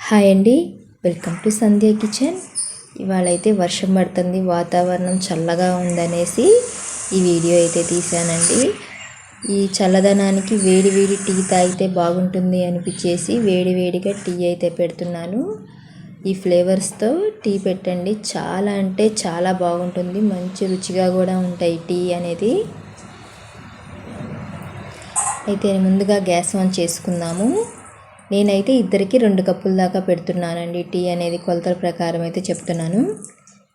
Hi అండి, welcome to Sandhya kitchen. ఇవాళ అయితే వర్షం పడుతుంది, వాతావరణం చల్లగా ఉందనేసి ఈ వీడియో అయితే తీసానండి. ఈ చల్లదనానికి వేడి వేడి టీ తాగితే బాగుంటుంది అనిపించేసి వేడిగా టీ అయితే పెడుతున్నాను. ఈ ఫ్లేవర్స్తో టీ పెట్టండి, చాలా అంటే చాలా బాగుంటుంది, మంచి రుచిగా కూడా ఉంటాయి టీ అనేది. అయితే ముందుగా గ్యాస్ ఆన్ చేసుకుందాము. నేనైతే ఇద్దరికి 2 కప్పుల దాకా పెడుతున్నానండి. టీ అనేది కొలతల ప్రకారం అయితే చెప్తున్నాను.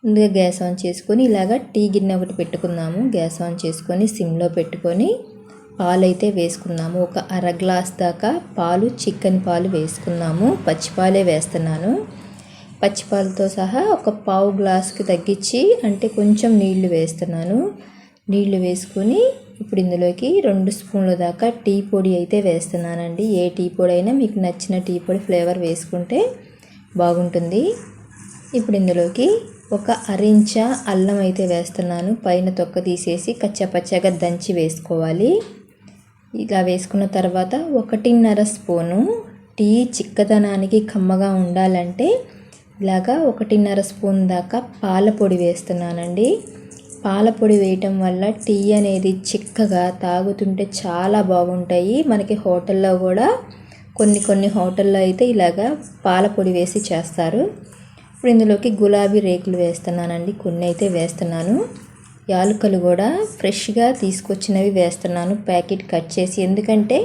ముందుగా గ్యాస్ ఆన్ చేసుకొని ఇలాగ టీ గిన్నె ఒకటి పెట్టుకుందాము. గ్యాస్ ఆన్ చేసుకొని సిమ్లో పెట్టుకొని పాలు అయితే వేసుకుందాము. ఒక అర గ్లాస్ దాకా పాలు, చిక్కని పాలు వేసుకుందాము. పచ్చిపాలే వేస్తున్నాను. పచ్చిపాలతో సహా ఒక పావు గ్లాస్కి తగ్గించి అంటే కొంచెం నీళ్లు వేస్తున్నాను. నీళ్లు వేసుకొని ఇప్పుడు ఇందులోకి 2 స్పూన్ల దాకా టీ పొడి అయితే వేస్తున్నానండి. ఏ టీ పొడి అయినా మీకు నచ్చిన టీ పొడి ఫ్లేవర్ వేసుకుంటే బాగుంటుంది. ఇప్పుడు ఇందులోకి ఒక అరించ అల్లం అయితే వేస్తున్నాను. పైన తొక్క తీసేసి కచ్చపచ్చగా దంచి వేసుకోవాలి. ఇలా వేసుకున్న తర్వాత 1.5 స్పూను టీ చిక్కదనానికి కమ్మగా ఉండాలంటే ఇలాగా 1.5 స్పూన్ దాకా పాల పొడి వేస్తున్నానండి. పాల పొడి వేయటం వల్ల టీ అనేది చిక్కగా తాగుతుంటే చాలా బాగుంటాయి. మనకి హోటల్లో కూడా కొన్ని హోటల్లో అయితే ఇలాగా పాల పొడి వేసి చేస్తారు. ఇప్పుడు ఇందులోకి గులాబీ రేకులు వేస్తున్నానండి, కొన్ని అయితే వేస్తున్నాను. యాలకులు కూడా ఫ్రెష్గా తీసుకొచ్చినవి వేస్తున్నాను, ప్యాకెట్ కట్ చేసి. ఎందుకంటే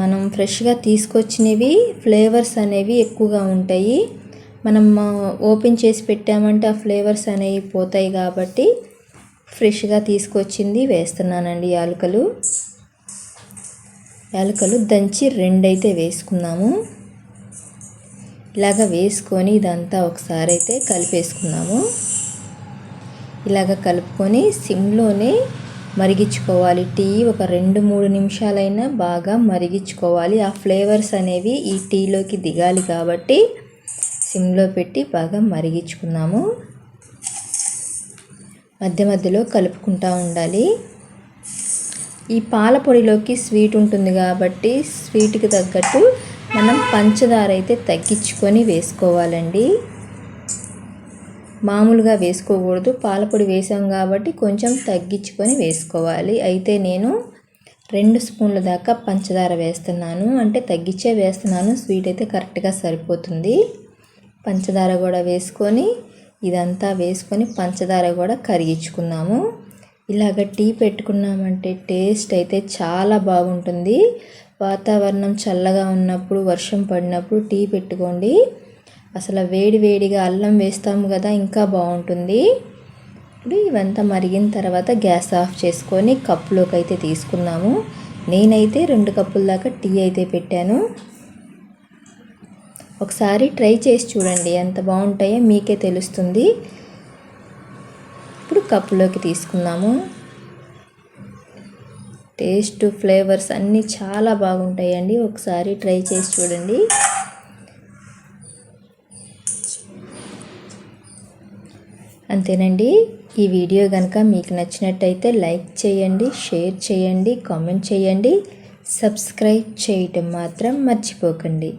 మనం ఫ్రెష్గా తీసుకొచ్చినవి ఫ్లేవర్స్ అనేవి ఎక్కువగా ఉంటాయి. మనం ఓపెన్ చేసి పెట్టామంటే ఆ ఫ్లేవర్స్ అనేవి పోతాయి కాబట్టి ఫ్రెష్గా తీసుకొచ్చింది వేస్తున్నానండి. యాలకులు దంచి 2 అయితే వేసుకుందాము. ఇలాగ వేసుకొని ఇదంతా ఒకసారి అయితే కలిపేసుకుందాము. ఇలాగ కలుపుకొని సిమ్లోనే మరిగించుకోవాలి. టీ ఒక 2-3 నిమిషాలైనా బాగా మరిగించుకోవాలి. ఆ ఫ్లేవర్స్ అనేవి ఈ టీలోకి దిగాలి కాబట్టి సిమ్లో పెట్టి బాగా మరిగించుకున్నాము. మధ్యలో కలుపుకుంటూ ఉండాలి. ఈ పాల పొడిలోకి స్వీట్ ఉంటుంది కాబట్టి స్వీట్కి తగ్గట్టు మనం పంచదార అయితే తగ్గించుకొని వేసుకోవాలండి. మామూలుగా వేసుకోకూడదు, పాల పొడి వేసాం కాబట్టి కొంచెం తగ్గించుకొని వేసుకోవాలి. అయితే నేను 2 స్పూన్ల దాకా పంచదార వేస్తున్నాను, అంటే తగ్గించే వేస్తున్నాను. స్వీట్ అయితే కరెక్ట్గా సరిపోతుంది. పంచదార కూడా వేసుకొని ఇదంతా వేసుకొని పంచదార కూడా కరిగించుకుందాము. ఇలాగ టీ పెట్టుకున్నామంటే టేస్ట్ అయితే చాలా బాగుంటుంది. వాతావరణం చల్లగా ఉన్నప్పుడు, వర్షం పడినప్పుడు టీ పెట్టుకోండి. అసలు వేడిగా అల్లం వేస్తాము కదా, ఇంకా బాగుంటుంది. ఇప్పుడు ఇవంతా మరిగిన తర్వాత గ్యాస్ ఆఫ్ చేసుకొని కప్పులోకి అయితే తీసుకున్నాము. నేనైతే 2 కప్పుల దాకా టీ అయితే పెట్టాను. ఒకసారి ట్రై చేసి చూడండి, ఎంత బాగుంటాయో మీకే తెలుస్తుంది. ఇప్పుడు కప్పులోకి తీసుకుందాము. టేస్ట్, ఫ్లేవర్స్ అన్నీ చాలా బాగుంటాయండి. ఒకసారి ట్రై చేసి చూడండి. అంతేనండి. ఈ వీడియో కనుక మీకు నచ్చినట్టయితే లైక్ చేయండి, షేర్ చేయండి, కామెంట్ చేయండి, సబ్స్క్రైబ్ చేయటం మాత్రం మర్చిపోకండి.